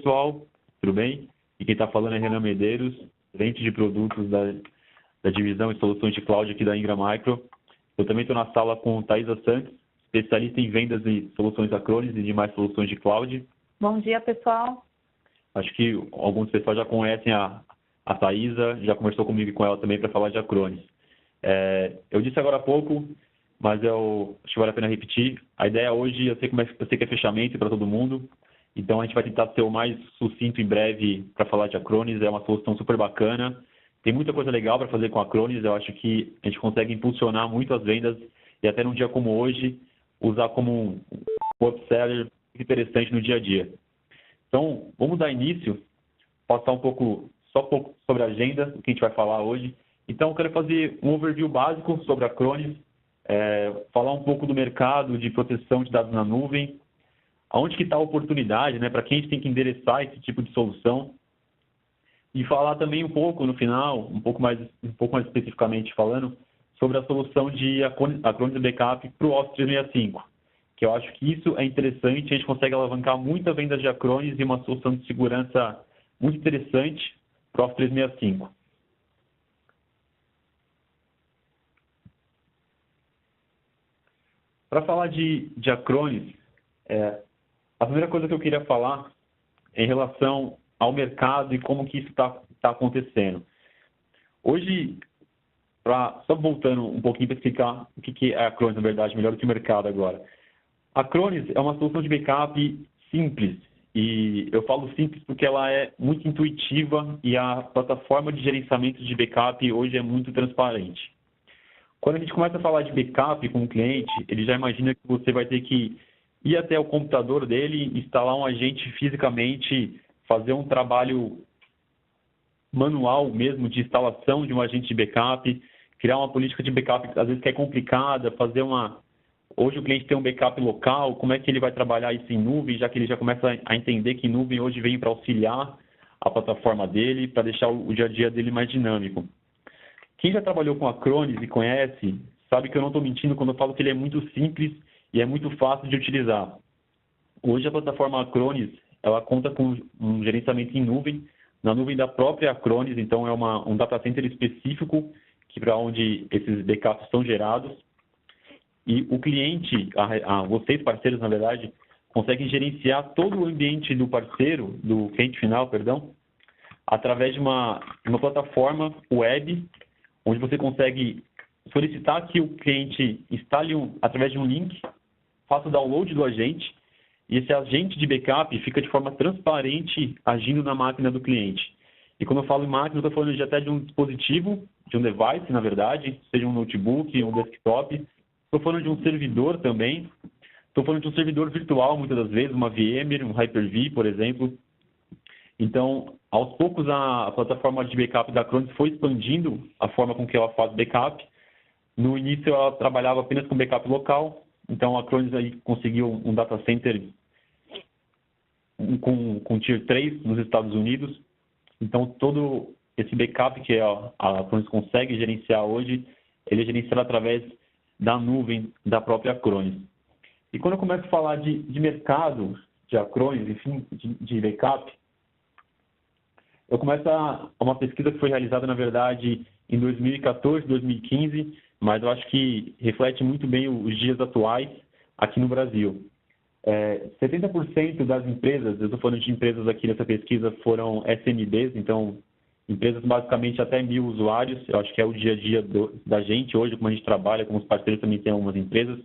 pessoal, tudo bem? E quem está falando é Renan Medeiros, gerente de produtos da divisão e soluções de cloud aqui da Ingram Micro. Eu também estou na sala com Thaisa Santos, especialista em vendas e soluções Acronis e demais soluções de cloud. Bom dia, pessoal. Acho que alguns pessoal já conhecem a Thaisa, já conversou comigo e com ela também para falar de Acronis. Eu disse agora há pouco, mas acho que vale a pena repetir. A ideia hoje, eu sei que é fechamento para todo mundo, então a gente vai tentar ser o mais sucinto em breve para falar de Acronis. É uma solução super bacana. Tem muita coisa legal para fazer com a Acronis. Eu acho que a gente consegue impulsionar muito as vendas e até num dia como hoje, usar como um upseller interessante no dia a dia. Então, vamos dar início, passar um pouco sobre a agenda, o que a gente vai falar hoje. Então, eu quero fazer um overview básico sobre a Acronis, falar um pouco do mercado de proteção de dados na nuvem, aonde que está a oportunidade, né, para quem a gente tem que endereçar esse tipo de solução, e falar também um pouco no final, um pouco mais especificamente falando, sobre a solução de Acronis Backup para o Office 365, que eu acho que isso é interessante, a gente consegue alavancar muita venda de Acronis e uma solução de segurança muito interessante para o Office 365. Para falar de Acronis, a primeira coisa que eu queria falar é em relação ao mercado e como que isso está acontecendo. Hoje, só voltando um pouquinho para explicar o que é a Acronis, na verdade, melhor do que o mercado agora. A Acronis é uma solução de backup simples, e eu falo simples porque ela é muito intuitiva e a plataforma de gerenciamento de backup hoje é muito transparente. Quando a gente começa a falar de backup com o cliente, ele já imagina que você vai ter que ir até o computador dele, instalar um agente fisicamente, fazer um trabalho manual mesmo de instalação de um agente de backup, criar uma política de backup às vezes que é complicada, Hoje o cliente tem um backup local, como é que ele vai trabalhar isso em nuvem, já que ele já começa a entender que nuvem hoje vem para auxiliar a plataforma dele, para deixar o dia a dia dele mais dinâmico. Quem já trabalhou com Acronis e conhece, sabe que eu não estou mentindo quando eu falo que ele é muito simples e é muito fácil de utilizar. Hoje a plataforma Acronis, ela conta com um gerenciamento em nuvem, na nuvem da própria Acronis, então é um data center específico para onde esses backups são gerados. E o cliente, vocês parceiros, na verdade, conseguem gerenciar todo o ambiente do parceiro, do cliente final, perdão, através de uma plataforma web, onde você consegue solicitar que o cliente instale através de um link, faça o download do agente, e esse agente de backup fica de forma transparente agindo na máquina do cliente. E quando eu falo em máquina, eu estou falando até de um dispositivo, de um device, na verdade, seja um notebook, um desktop. Estou falando de um servidor também. Estou falando de um servidor virtual, muitas das vezes, uma VMware, um Hyper-V, por exemplo. Então, aos poucos, a plataforma de backup da Acronis foi expandindo a forma com que ela faz backup. No início, ela trabalhava apenas com backup local. Então, a Acronis aí conseguiu um data center com Tier 3 nos Estados Unidos. Então, todo esse backup que a Acronis consegue gerenciar hoje, ele é gerenciado através da nuvem da própria Acronis. E quando eu começo a falar de mercado de Acronis, enfim, de backup, eu começo uma pesquisa que foi realizada, na verdade, em 2014, 2015, mas eu acho que reflete muito bem os dias atuais aqui no Brasil. 70% das empresas, eu estou falando de empresas aqui nessa pesquisa, foram SMBs, então empresas basicamente até 1.000 usuários, eu acho que é o dia a dia da gente hoje, como a gente trabalha, como os parceiros também têm algumas empresas.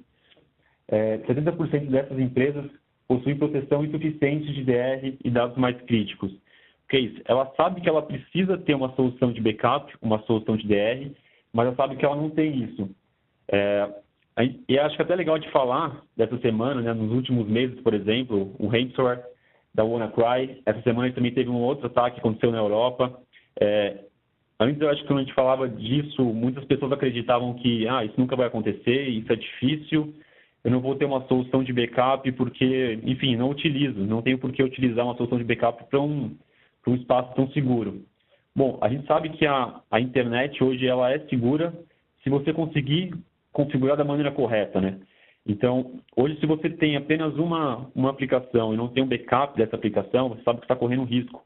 70% dessas empresas possuem proteção insuficiente de DR e dados mais críticos. O que é isso? Ela sabe que ela precisa ter uma solução de backup, uma solução de DR, mas ela sabe que ela não tem isso. E acho que é até legal de falar dessa semana, né, nos últimos meses, por exemplo, o ransomware da WannaCry. Essa semana também teve um outro ataque que aconteceu na Europa. Antes, eu acho que quando a gente falava disso, muitas pessoas acreditavam que isso nunca vai acontecer, isso é difícil, eu não vou ter uma solução de backup porque, enfim, não tenho por que utilizar uma solução de backup para um espaço tão seguro. Bom, a gente sabe que a internet hoje ela é segura se você conseguir configurar da maneira correta, né? Então, hoje, se você tem apenas uma aplicação e não tem um backup dessa aplicação, você sabe que está correndo um risco.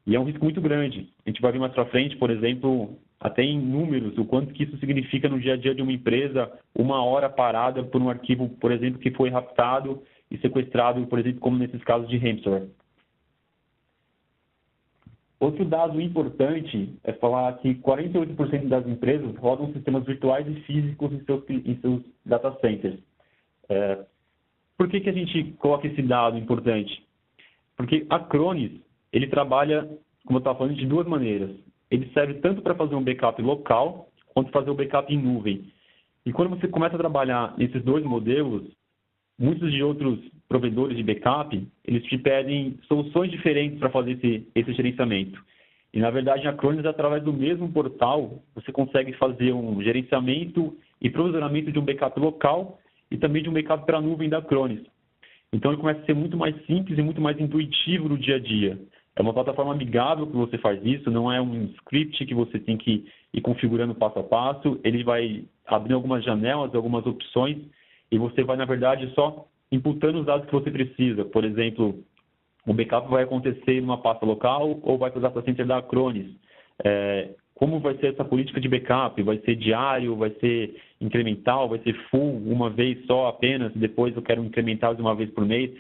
E é um risco muito grande. A gente vai ver mais para frente, por exemplo, até em números, o quanto que isso significa no dia a dia de uma empresa, uma hora parada por um arquivo, por exemplo, que foi raptado e sequestrado, por exemplo, como nesses casos de ransomware. Outro dado importante é falar que 48% das empresas rodam sistemas virtuais e físicos em seus data centers. Por que a gente coloca esse dado importante? Porque a Acronis, ele trabalha, como eu estava falando, de duas maneiras. Ele serve tanto para fazer um backup local, quanto fazer um backup em nuvem. E quando você começa a trabalhar nesses dois modelos, muitos de outros provedores de backup, eles te pedem soluções diferentes para fazer esse gerenciamento. E, na verdade, a Acronis, através do mesmo portal, você consegue fazer um gerenciamento e provisionamento de um backup local e também de um backup para a nuvem da Acronis. Então, ele começa a ser muito mais simples e muito mais intuitivo no dia a dia. É uma plataforma amigável que você faz isso, não é um script que você tem que ir configurando passo a passo. Ele vai abrir algumas janelas, algumas opções, e você vai, na verdade, só imputando os dados que você precisa. Por exemplo, o backup vai acontecer numa pasta local ou vai para o data center da Acronis. Como vai ser essa política de backup? Vai ser diário, vai ser incremental, vai ser full, uma vez só apenas, depois eu quero incrementar de uma vez por mês?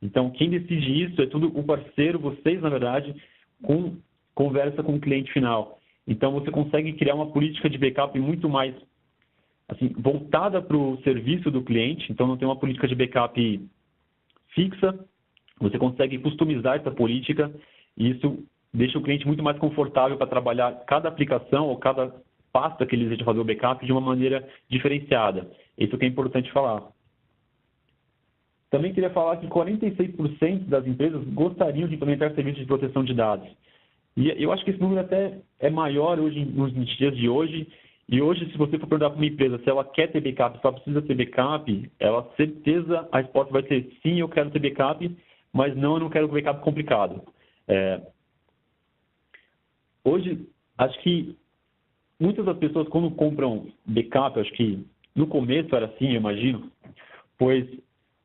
Então, quem decide isso é tudo o parceiro, vocês, na verdade, com conversa com o cliente final. Então, você consegue criar uma política de backup muito mais assim, voltada para o serviço do cliente. Então, não tem uma política de backup fixa. Você consegue customizar essa política e isso deixa o cliente muito mais confortável para trabalhar cada aplicação ou cada pasta que ele deseja fazer o backup de uma maneira diferenciada. Isso que é importante falar. Também queria falar que 46% das empresas gostariam de implementar serviços de proteção de dados. E eu acho que esse número até é maior hoje, nos dias de hoje. E hoje, se você for perguntar para uma empresa se ela quer ter backup, se ela precisa ter backup, ela certeza a resposta vai ser sim, eu quero ter backup, mas não, eu não quero backup complicado. Hoje, acho que muitas das pessoas, quando compram backup, acho que no começo era assim, eu imagino, pois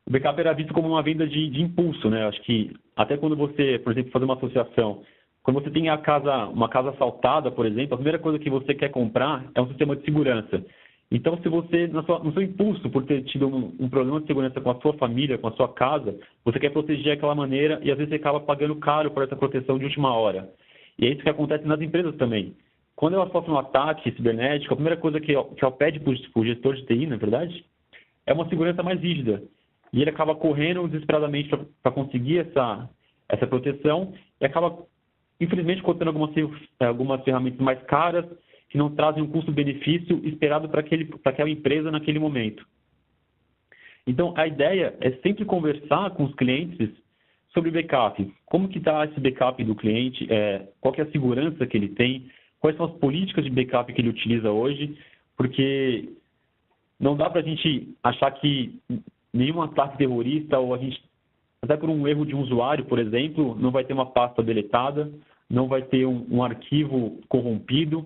o backup era visto como uma venda de impulso, né? Acho que até quando você, por exemplo, fazer uma associação, quando você tem uma casa assaltada, por exemplo, a primeira coisa que você quer comprar é um sistema de segurança. Então, se você, no seu impulso, por ter tido um problema de segurança com a sua família, com a sua casa, você quer proteger daquela maneira e às vezes você acaba pagando caro por essa proteção de última hora. E é isso que acontece nas empresas também. Quando elas sofrem um ataque cibernético, a primeira coisa que ela pede para o gestor de TI, na verdade, é uma segurança mais rígida. E ele acaba correndo desesperadamente para conseguir essa proteção e acaba, infelizmente, contando algumas ferramentas mais caras que não trazem um custo-benefício esperado para aquela empresa naquele momento. Então, a ideia é sempre conversar com os clientes sobre backup. Como que está esse backup do cliente? Qual que é a segurança que ele tem? Quais são as políticas de backup que ele utiliza hoje? Porque não dá para a gente achar que nenhum ataque terrorista ou até por um erro de um usuário, por exemplo, não vai ter uma pasta deletada, não vai ter um arquivo corrompido.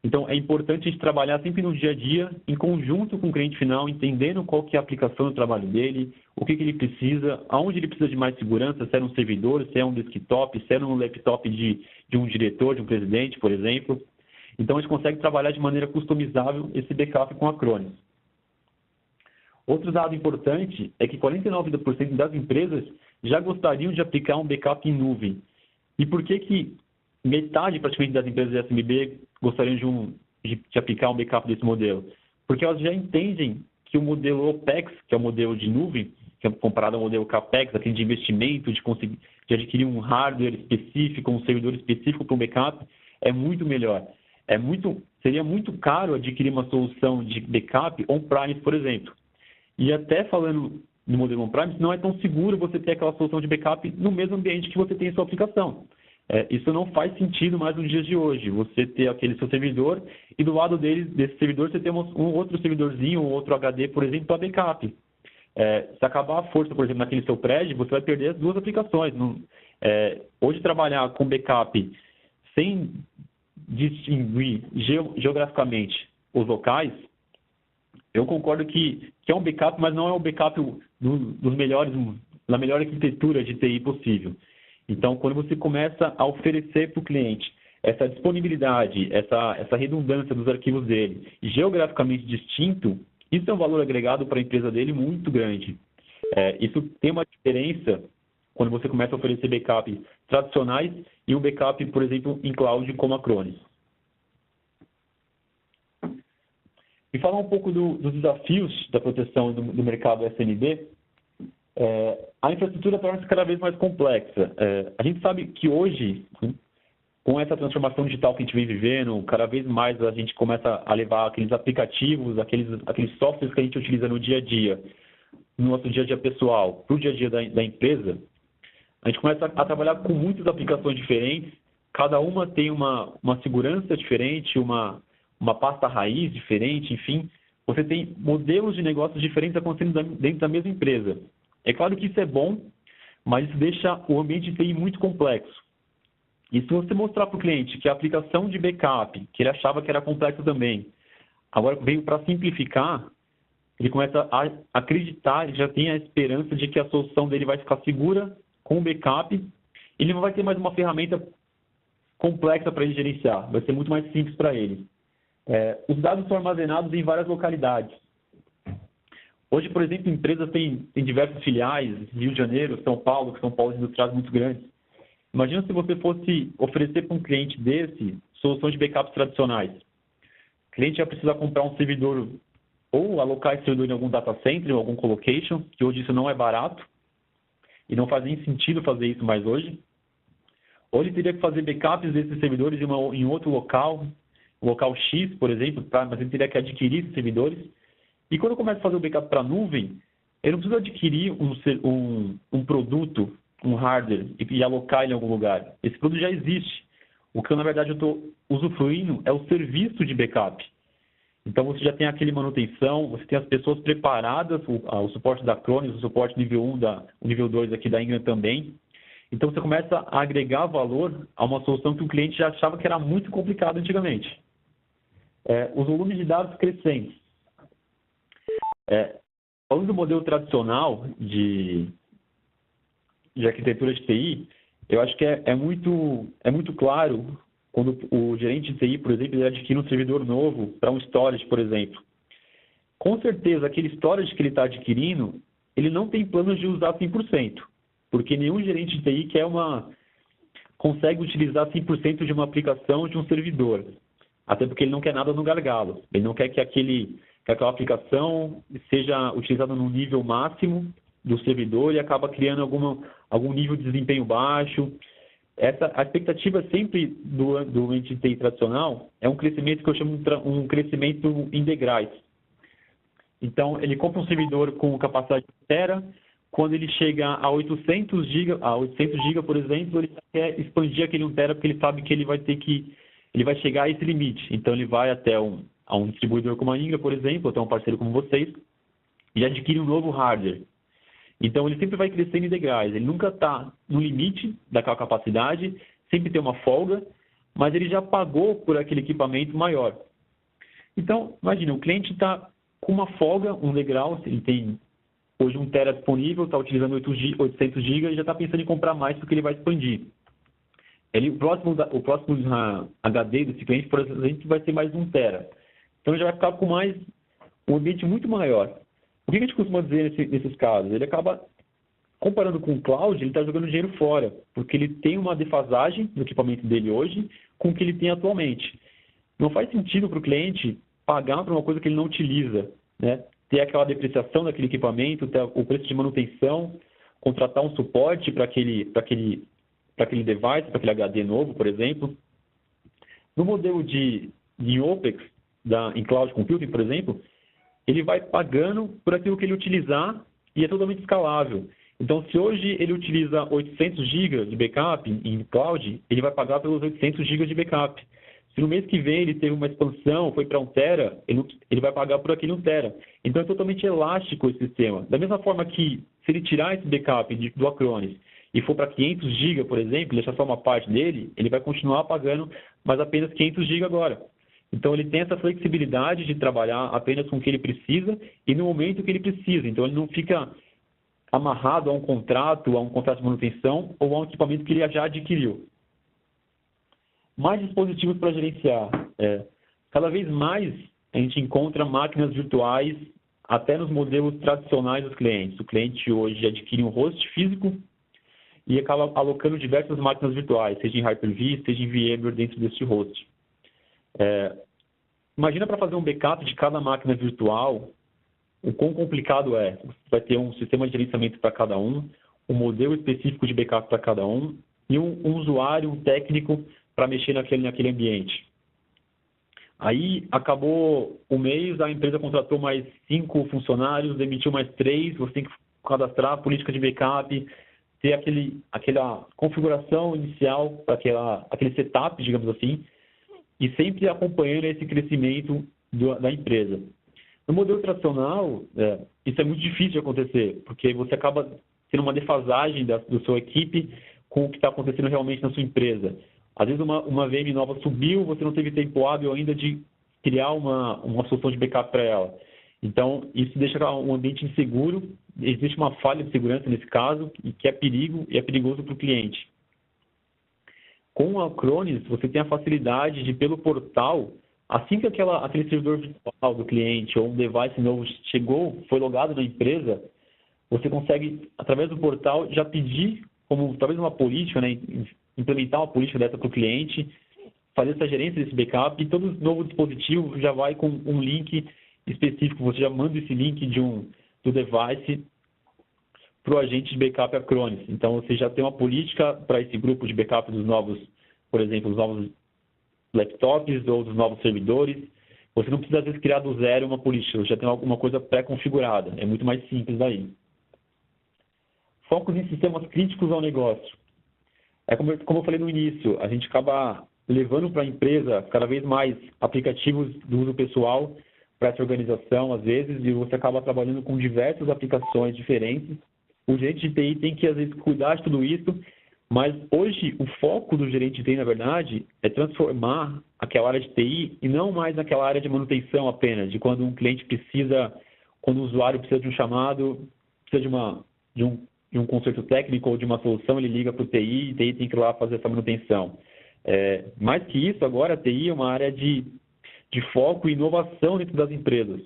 Então, é importante a gente trabalhar sempre no dia a dia, em conjunto com o cliente final, entendendo qual que é a aplicação do trabalho dele, o que ele precisa, aonde ele precisa de mais segurança, se é um servidor, se é um desktop, se é um laptop de um diretor, de um presidente, por exemplo. Então, a gente consegue trabalhar de maneira customizável esse backup com a Acronis. Outro dado importante é que 49% das empresas já gostariam de aplicar um backup em nuvem. E por que metade praticamente das empresas de SMB gostariam de aplicar um backup desse modelo? Porque elas já entendem que o modelo OPEX, que é o modelo de nuvem, que é comparado ao modelo CAPEX, aquele de investimento, de adquirir um hardware específico, um servidor específico para um backup, é muito melhor. Seria muito caro adquirir uma solução de backup on-premise, por exemplo. E até falando no modelo on-premise, não é tão seguro você ter aquela solução de backup no mesmo ambiente que você tem a sua aplicação. Isso não faz sentido mais nos dias de hoje. Você ter aquele seu servidor e do lado desse servidor você tem um outro servidorzinho, um outro HD, por exemplo, para backup. Se acabar a força, por exemplo, naquele seu prédio, você vai perder as duas aplicações. Hoje, trabalhar com backup sem distinguir geograficamente os locais Eu concordo que é um backup, mas não é um backup dos melhores, na melhor arquitetura de TI possível. Então, quando você começa a oferecer para o cliente essa disponibilidade, essa redundância dos arquivos dele, geograficamente distinto, isso é um valor agregado para a empresa dele muito grande. Isso tem uma diferença quando você começa a oferecer backups tradicionais e um backup, por exemplo, em cloud como a Acronis. E falar um pouco dos desafios da proteção do mercado SMB, a infraestrutura torna-se cada vez mais complexa. A gente sabe que hoje, com essa transformação digital que a gente vem vivendo, cada vez mais a gente começa a levar aqueles aplicativos, aqueles softwares que a gente utiliza no dia a dia, no nosso dia a dia pessoal, para o dia a dia da empresa, a gente começa a trabalhar com muitas aplicações diferentes, cada uma tem uma segurança diferente, uma pasta raiz diferente, enfim, você tem modelos de negócios diferentes acontecendo dentro da mesma empresa. É claro que isso é bom, mas isso deixa o ambiente de TI muito complexo. E se você mostrar para o cliente que a aplicação de backup, que ele achava que era complexa também, agora veio para simplificar, ele começa a acreditar, ele já tem a esperança de que a solução dele vai ficar segura com o backup, ele não vai ter mais uma ferramenta complexa para ele gerenciar, vai ser muito mais simples para ele. Os dados são armazenados em várias localidades. Hoje, por exemplo, empresas têm diversos filiais, Rio de Janeiro, São Paulo, que são polos industriais muito grandes. Imagina se você fosse oferecer para um cliente desse soluções de backups tradicionais. O cliente ia precisar comprar um servidor ou alocar esse servidor em algum data center ou algum colocation, que hoje isso não é barato e não faz nem sentido fazer isso mais hoje. Ou ele teria que fazer backups desses servidores em outro local, local X, por exemplo, mas ele teria que adquirir esses servidores. E quando começa a fazer o backup para a nuvem, ele não precisa adquirir um produto, um hardware, e alocar ele em algum lugar. Esse produto já existe. O que, na verdade, eu estou usufruindo é o serviço de backup. Então, você já tem aquele manutenção, você tem as pessoas preparadas, o suporte da Acronis, o suporte nível 1, o nível 2 aqui da Ingram também. Então, você começa a agregar valor a uma solução que o cliente já achava que era muito complicada antigamente. Os volumes de dados crescentes. Falando do modelo tradicional de arquitetura de TI, eu acho que é muito claro quando o gerente de TI, por exemplo, ele adquire um servidor novo para um storage, por exemplo. Com certeza, aquele storage que ele está adquirindo, ele não tem planos de usar 100%, porque nenhum gerente de TI consegue utilizar 100% de uma aplicação de um servidor, até porque ele não quer nada no gargalo. Ele não quer que aquela aplicação seja utilizada no nível máximo do servidor e acaba criando algum nível de desempenho baixo. A expectativa sempre do ambiente de TI tradicional é um crescimento que eu chamo de um crescimento em degraus. Então, ele compra um servidor com capacidade de 1 tera, quando ele chega a 800 GB, por exemplo, ele quer expandir aquele 1 tera porque ele sabe que ele vai chegar a esse limite. Então, ele vai até um distribuidor como a Ingram, por exemplo, até um parceiro como vocês, e adquire um novo hardware. Então, ele sempre vai crescendo em degraus. Ele nunca está no limite daquela capacidade, sempre tem uma folga, mas ele já pagou por aquele equipamento maior. Então, imagina, o cliente está com uma folga, um degrau, ele tem hoje 1 tera disponível, está utilizando 800 GB e já está pensando em comprar mais porque ele vai expandir. O próximo HD desse cliente, por exemplo, vai ser mais 1 tera. Então, ele já vai ficar com um ambiente muito maior. O que a gente costuma dizer nesses casos? Ele acaba, comparando com o cloud, ele está jogando dinheiro fora, porque ele tem uma defasagem do equipamento dele hoje com o que ele tem atualmente. Não faz sentido para o cliente pagar por uma coisa que ele não utiliza, né? Ter aquela depreciação daquele equipamento, ter o preço de manutenção, contratar um suporte para aquele device, para aquele HD novo, por exemplo. No modelo de OPEX, em Cloud Computing, por exemplo, ele vai pagando por aquilo que ele utilizar e é totalmente escalável. Então, se hoje ele utiliza 800 GB de backup em cloud, ele vai pagar pelos 800 GB de backup. Se no mês que vem ele teve uma expansão, foi para 1 tera, ele vai pagar por aquele 1 tera. Então, é totalmente elástico esse sistema. Da mesma forma que, se ele tirar esse backup do Acronis e for para 500 GB, por exemplo, deixar só uma parte dele, ele vai continuar pagando, mas apenas 500 GB agora. Então, ele tem essa flexibilidade de trabalhar apenas com o que ele precisa e no momento que ele precisa. Então, ele não fica amarrado a um contrato de manutenção ou a um equipamento que ele já adquiriu. Mais dispositivos para gerenciar. Cada vez mais a gente encontra máquinas virtuais até nos modelos tradicionais dos clientes. O cliente hoje adquire um host físico e acaba alocando diversas máquinas virtuais, seja em Hyper-V, seja em VMware dentro desse host. Imagina para fazer um backup de cada máquina virtual, o quão complicado é. Você vai ter um sistema de gerenciamento para cada um modelo específico de backup para cada um e um usuário, um técnico para mexer naquele ambiente. Aí, acabou o mês, a empresa contratou mais 5 funcionários, demitiu mais 3, você tem que cadastrar a política de backup, ter aquela configuração inicial para aquele setup, digamos assim, e sempre acompanhando esse crescimento da empresa. No modelo tradicional, isso é muito difícil de acontecer, porque você acaba tendo uma defasagem da sua equipe com o que está acontecendo realmente na sua empresa. Às vezes uma VM nova subiu, você não teve tempo hábil ainda de criar uma solução de backup para ela. Então, isso deixa um ambiente inseguro, existe uma falha de segurança nesse caso, e que é perigoso para o cliente. Com a Acronis, você tem a facilidade de, pelo portal, assim que aquele servidor virtual do cliente ou um device novo chegou, foi logado na empresa, você consegue, através do portal, já pedir, como talvez uma política, né, implementar uma política dessa para o cliente, fazer essa gerência desse backup, e todo novo dispositivo já vai com um link específico, você já manda esse link do device para o agente de backup Acronis. Então, você já tem uma política para esse grupo de backup dos novos, por exemplo, dos novos laptops ou dos novos servidores. Você não precisa, às vezes, criar do zero uma política, você já tem alguma coisa pré-configurada. É muito mais simples daí. Focos em sistemas críticos ao negócio. Como eu falei no início, a gente acaba levando para a empresa cada vez mais aplicativos do uso pessoal para essa organização, às vezes, e você acaba trabalhando com diversas aplicações diferentes. O gerente de TI tem que, às vezes, cuidar de tudo isso, mas hoje o foco do gerente de TI, na verdade, é transformar aquela área de TI e não mais naquela área de manutenção apenas, de quando um cliente precisa, quando o usuário precisa de um chamado, precisa de um conserto técnico ou de uma solução, ele liga para o TI e o TI tem que ir lá fazer essa manutenção. Mais que isso, agora a TI é uma área de foco e inovação dentro das empresas.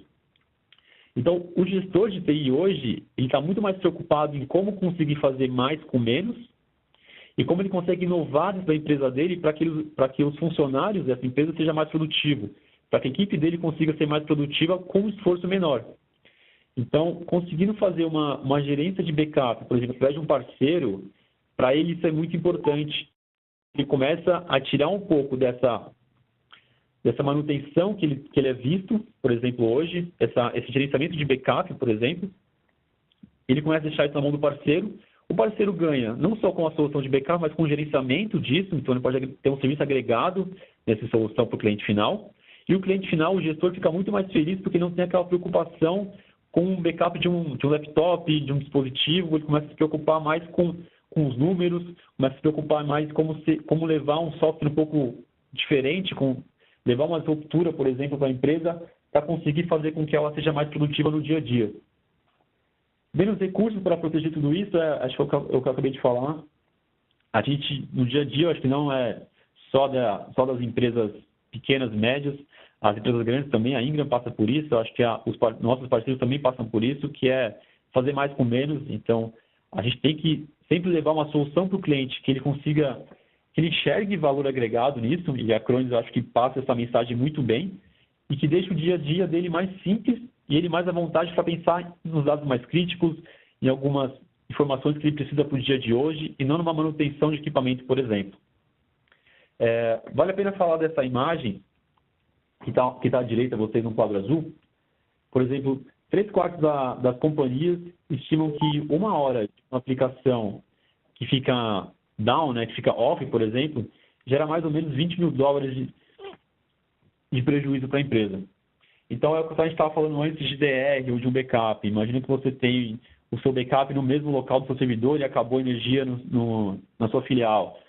Então, o gestor de TI hoje, ele está muito mais preocupado em como conseguir fazer mais com menos e como ele consegue inovar dentro da empresa dele para que os funcionários dessa empresa sejam mais produtivos, para que a equipe dele consiga ser mais produtiva com um esforço menor. Então, conseguindo fazer uma gerência de backup, por exemplo, através de um parceiro, para ele isso é muito importante. Ele começa a tirar um pouco dessa manutenção que ele é visto, por exemplo, hoje, esse gerenciamento de backup, por exemplo, ele começa a deixar isso na mão do parceiro. O parceiro ganha não só com a solução de backup, mas com o gerenciamento disso, então ele pode ter um serviço agregado nessa solução para o cliente final. E o cliente final, o gestor, fica muito mais feliz porque não tem aquela preocupação com o backup de um laptop, de um dispositivo, ele começa a se preocupar mais com os números, começa a se preocupar mais como levar um software um pouco diferente, levar uma ruptura, por exemplo, para a empresa, para conseguir fazer com que ela seja mais produtiva no dia a dia. Menos recursos para proteger tudo isso, acho que é o que eu acabei de falar. A gente, no dia a dia, acho que não é só das empresas pequenas, médias, as empresas grandes também, a Ingram passa por isso, eu acho que os nossos parceiros também passam por isso, que é fazer mais com menos. Então, a gente tem que sempre levar uma solução para o cliente, que ele consiga, que ele enxergue valor agregado nisso, e a Acronis acho que passa essa mensagem muito bem, e que deixe o dia a dia dele mais simples e ele mais à vontade para pensar nos dados mais críticos, em algumas informações que ele precisa para o dia de hoje, e não numa manutenção de equipamento, por exemplo. Vale a pena falar dessa imagem, que tá à direita, vocês no quadro azul. Por exemplo, 3/4 das companhias estimam que 1 hora de uma aplicação que fica down, né, que fica off, por exemplo, gera mais ou menos $20 mil de prejuízo para a empresa. Então, é o que a gente estava falando antes de DR ou de um backup. Imagina que você tem o seu backup no mesmo local do seu servidor e acabou a energia na sua filial.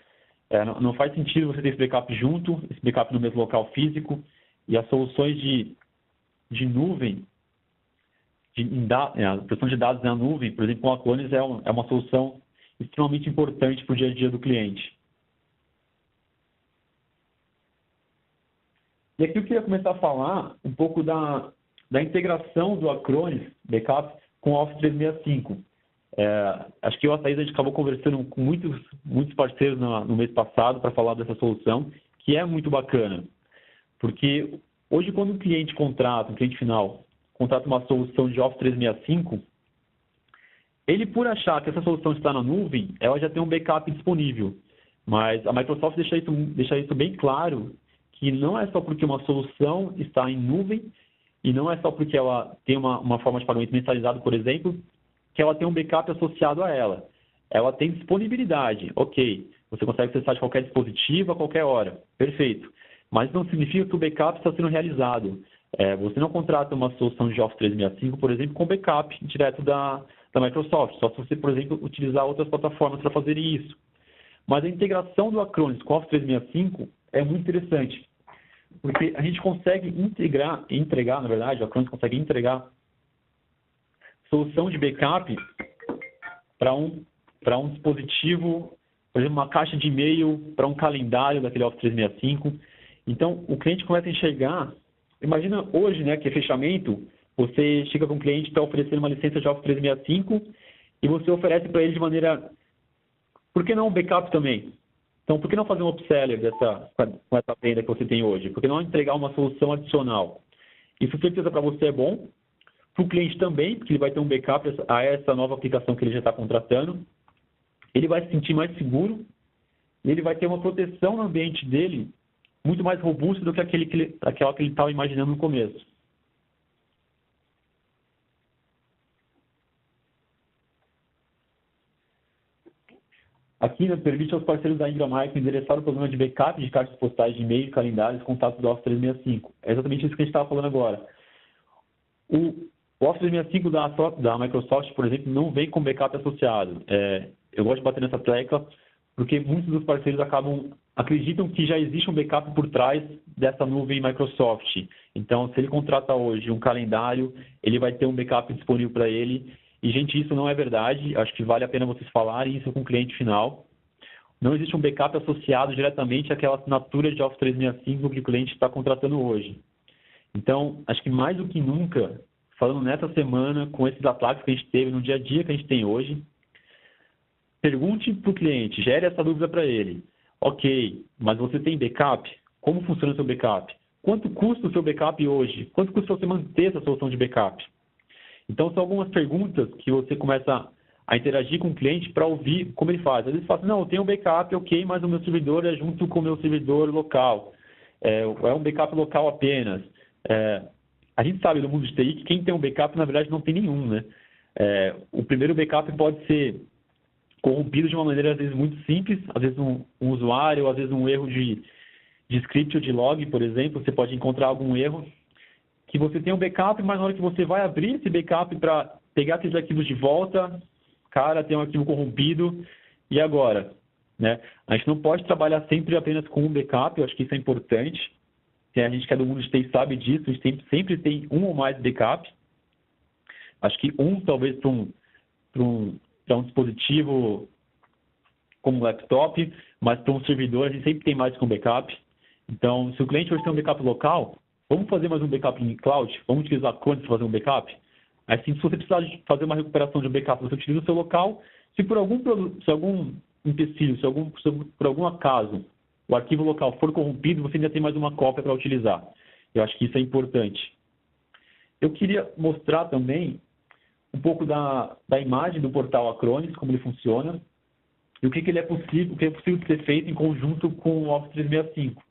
Não faz sentido você ter esse backup junto, esse backup no mesmo local físico. E as soluções de nuvem, a proteção de dados na nuvem, por exemplo, com a Acronis é uma solução extremamente importante para o dia a dia do cliente. E aqui eu queria começar a falar um pouco da integração do Acronis Backup com o Office 365. Acho que eu e a Thaís, a gente acabou conversando com muitos parceiros no mês passado para falar dessa solução, que é muito bacana. Porque hoje, quando um cliente final, contrata uma solução de Office 365, ele, por achar que essa solução está na nuvem, ela já tem um backup disponível. Mas a Microsoft deixa isso bem claro, que não é só porque uma solução está em nuvem e não é só porque ela tem uma forma de pagamento mentalizado, por exemplo, que ela tem um backup associado a ela. Ela tem disponibilidade. Ok, você consegue acessar de qualquer dispositivo a qualquer hora. Perfeito. Mas não significa que o backup está sendo realizado. Você não contrata uma solução de Office 365, por exemplo, com backup direto da Microsoft, só se você, por exemplo, utilizar outras plataformas para fazer isso. Mas a integração do Acronis com o Office 365 é muito interessante, porque a gente consegue entregar, na verdade, o Acronis consegue entregar solução de backup para um dispositivo, por exemplo, uma caixa de e-mail, para um calendário daquele Office 365. Então, o cliente começa a enxergar. Imagina hoje, né, que é fechamento, você chega com um cliente que está oferecendo uma licença de Office 365 e você oferece para ele de maneira... Por que não um backup também? Então, por que não fazer um upseller com essa venda que você tem hoje? Por que não entregar uma solução adicional? Isso, com certeza, para você é bom, para o cliente também, porque ele vai ter um backup a essa nova aplicação que ele já está contratando. Ele vai se sentir mais seguro e ele vai ter uma proteção no ambiente dele muito mais robusta do que aquela que ele estava imaginando no começo. Aqui, permite aos parceiros da Ingram Micro endereçar o programa de backup de cartas postais de e-mail, calendários e contatos do Office 365. É exatamente isso que a gente estava falando agora. O Office 365 da Microsoft, por exemplo, não vem com backup associado. Eu gosto de bater nessa tecla porque muitos dos parceiros acreditam que já existe um backup por trás dessa nuvem Microsoft. Então, se ele contrata hoje um calendário, ele vai ter um backup disponível para ele. E, gente, isso não é verdade. Acho que vale a pena vocês falarem isso com o cliente final. Não existe um backup associado diretamente àquela assinatura de Office 365 que o cliente está contratando hoje. Então, acho que mais do que nunca, falando nessa semana, com esses ataques que a gente teve no dia a dia que a gente tem hoje, pergunte para o cliente, gere essa dúvida para ele. Ok, mas você tem backup? Como funciona o seu backup? Quanto custa o seu backup hoje? Quanto custa você manter essa solução de backup? Então, são algumas perguntas que você começa a interagir com o cliente para ouvir como ele faz. Às vezes fala assim, não, eu tenho um backup, ok, mas o meu servidor é junto com o meu servidor local. É um backup local apenas. A gente sabe no mundo de TI que quem tem um backup, na verdade, não tem nenhum, né? O primeiro backup pode ser corrompido de uma maneira, às vezes, muito simples, às vezes um usuário, às vezes um erro de script ou de log, por exemplo, você pode encontrar algum erro que você tem um backup, mas na hora que você vai abrir esse backup para pegar aqueles arquivos de volta, cara, tem um arquivo corrompido, e agora? Né? A gente não pode trabalhar sempre apenas com um backup, eu acho que isso é importante. A gente que é do mundo de TI sabe disso, a gente sempre tem um ou mais backup. Acho que talvez para um dispositivo como um laptop, mas para um servidor a gente sempre tem mais que um backup. Então, se o cliente hoje tem um backup local, vamos fazer mais um backup em cloud? Vamos utilizar Acronis para fazer um backup? Assim, se você precisar de fazer uma recuperação de um backup, você utiliza o seu local. Se por algum empecilho, por algum acaso, o arquivo local for corrompido, você ainda tem mais uma cópia para utilizar. Eu acho que isso é importante. Eu queria mostrar também um pouco da imagem do portal Acronis, como ele funciona, e o que é possível de ser feito em conjunto com o Office 365.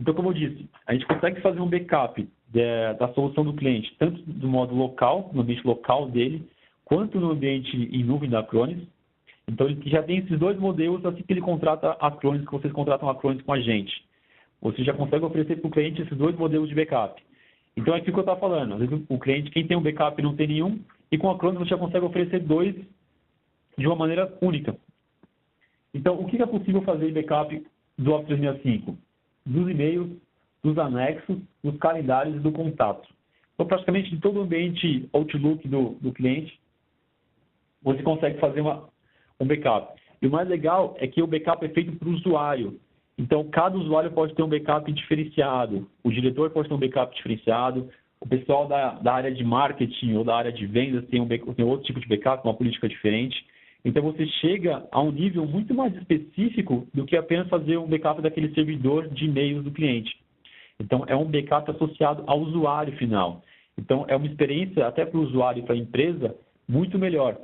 Então, como eu disse, a gente consegue fazer um backup da solução do cliente, tanto do modo local, no ambiente local dele, quanto no ambiente em nuvem da Acronis. Então, ele já tem esses dois modelos assim que ele contrata a Acronis, que vocês contratam a Acronis com a gente. Você já consegue oferecer para o cliente esses dois modelos de backup. Então, é aquilo que eu estava falando. Às vezes, o cliente, quem tem um backup não tem nenhum, e com a Acronis você já consegue oferecer dois de uma maneira única. Então, o que é possível fazer em backup do Office 365? Dos e-mails, dos anexos, dos calendários e do contato. Então, praticamente, de todo o ambiente Outlook do cliente, você consegue fazer um backup. E o mais legal é que o backup é feito para o usuário. Então, cada usuário pode ter um backup diferenciado. O diretor pode ter um backup diferenciado. O pessoal da área de marketing ou da área de vendas tem outro tipo de backup, uma política diferente. Então, você chega a um nível muito mais específico do que apenas fazer um backup daquele servidor de e-mails do cliente. Então, é um backup associado ao usuário final. Então, é uma experiência, até para o usuário e para a empresa, muito melhor.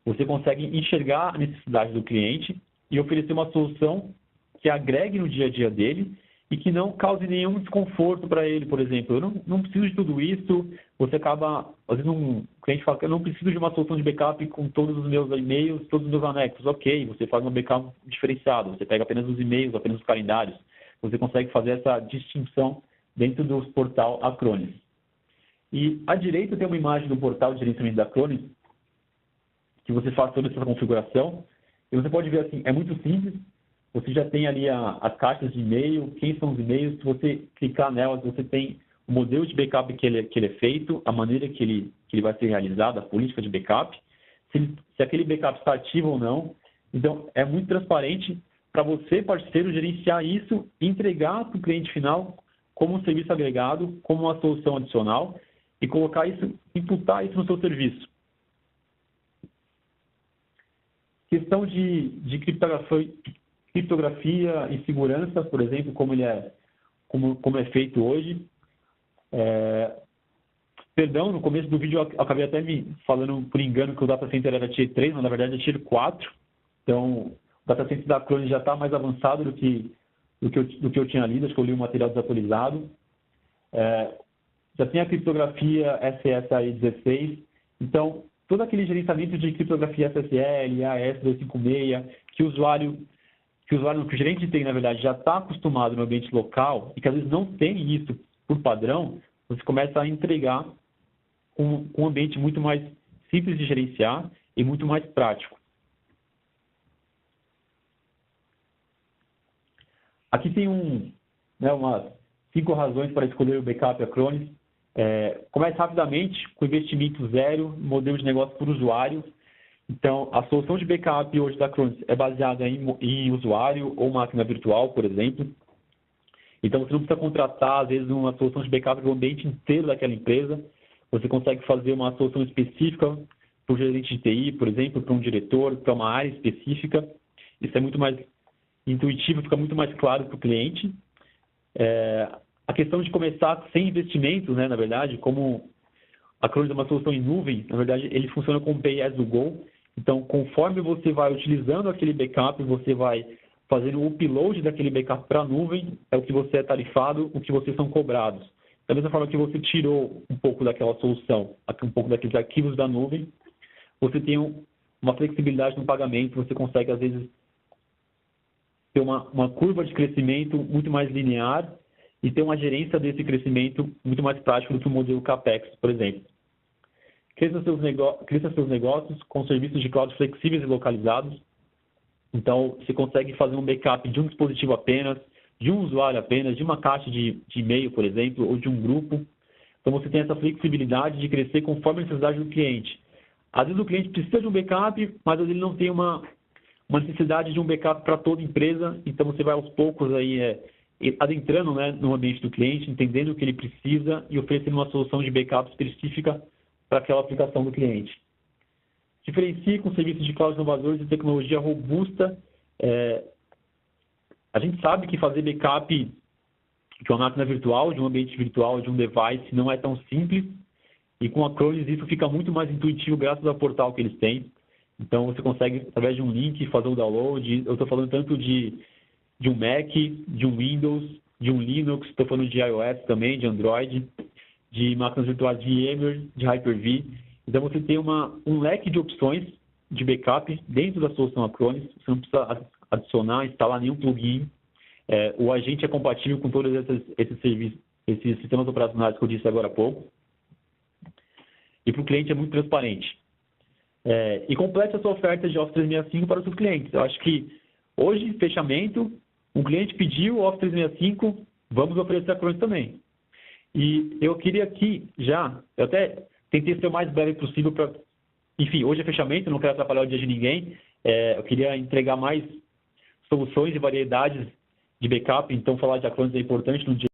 Você consegue enxergar a necessidade do cliente e oferecer uma solução que agregue no dia a dia dele e que não cause nenhum desconforto para ele, por exemplo. Eu não preciso de tudo isso, você acaba... Às vezes o cliente fala que eu não preciso de uma solução de backup com todos os meus e-mails, todos os meus anexos. Ok, você faz um backup diferenciado, você pega apenas os e-mails, apenas os calendários. Você consegue fazer essa distinção dentro do portal Acronis. E à direita tem uma imagem do portal de gerenciamento da Acronis, que você faz toda essa configuração. E você pode ver assim, é muito simples. Você já tem ali as caixas de e-mail, quem são os e-mails. Se você clicar nelas, você tem o modelo de backup que ele é feito, a maneira que ele vai ser realizado, a política de backup, se aquele backup está ativo ou não. Então, é muito transparente para você, parceiro, gerenciar isso e entregar para o cliente final como um serviço agregado, como uma solução adicional e colocar isso, imputar isso no seu serviço. Questão de criptografia e segurança, por exemplo, como é feito hoje. Perdão, no começo do vídeo eu acabei até me falando por engano que o data center era Tier 3, mas na verdade é Tier 4. Então, o data center da Acronis já está mais avançado do que eu tinha lido, acho que eu li um material desatualizado. Já tem a criptografia SSAI 16. Então, todo aquele gerenciamento de criptografia SSL, AES-256, que o gerente de TI, na verdade, já está acostumado no ambiente local e que às vezes não tem isso por padrão, você começa a entregar um ambiente muito mais simples de gerenciar e muito mais prático. Aqui tem umas 5 razões para escolher o backup Acronis. Comece rapidamente, com investimento zero, modelo de negócio por usuário. Então, a solução de backup hoje da Acronis é baseada em usuário ou máquina virtual, por exemplo. Então, você não precisa contratar, às vezes, uma solução de backup do ambiente inteiro daquela empresa. Você consegue fazer uma solução específica para o gerente de TI, por exemplo, para um diretor, para uma área específica. Isso é muito mais intuitivo, fica muito mais claro para o cliente. A questão de começar sem investimentos, né, na verdade, como a Acronis é uma solução em nuvem, na verdade, ele funciona com Pay as you go. Então, conforme você vai utilizando aquele backup, você vai fazendo o upload daquele backup para a nuvem, é o que você é tarifado, o que vocês são cobrados. Da mesma forma que você tirou um pouco daquela solução, um pouco daqueles arquivos da nuvem, você tem uma flexibilidade no pagamento, você consegue, às vezes, ter uma curva de crescimento muito mais linear e ter uma gerência desse crescimento muito mais prático do que o modelo CAPEX, por exemplo. Cresça seus negócios com serviços de cloud flexíveis e localizados. Então, você consegue fazer um backup de um dispositivo apenas, de um usuário apenas, de uma caixa de e-mail, por exemplo, ou de um grupo. Então, você tem essa flexibilidade de crescer conforme a necessidade do cliente. Às vezes, o cliente precisa de um backup, mas ele não tem uma necessidade de um backup para toda a empresa. Então, você vai aos poucos aí, adentrando, né, no ambiente do cliente, entendendo o que ele precisa e oferecendo uma solução de backup específica para aquela aplicação do cliente. Diferencie com serviços de cloud inovadores e tecnologia robusta. A gente sabe que fazer backup de uma máquina virtual, de um ambiente virtual, de um device, não é tão simples. E com a Acronis isso fica muito mais intuitivo graças ao portal que eles têm. Então, você consegue, através de um link, fazer o download. Eu estou falando tanto de um Mac, de um Windows, de um Linux, estou falando de iOS também, de Android, de máquinas virtuais de VMware, de Hyper-V. Então, você tem um leque de opções de backup dentro da solução Acronis. Você não precisa adicionar, instalar nenhum plugin. O agente é compatível com todos esses serviços, esses sistemas operacionais que eu disse agora há pouco. E para o cliente é muito transparente. E complete a sua oferta de Office 365 para os seus clientes. Eu acho que hoje, fechamento, um cliente pediu o Office 365, vamos oferecer Acronis também. E eu queria aqui já, eu até tentei ser o mais breve possível para... Enfim, hoje é fechamento, não quero atrapalhar o dia de ninguém. Eu queria entregar mais soluções e variedades de backup, então falar de Acronis é importante no dia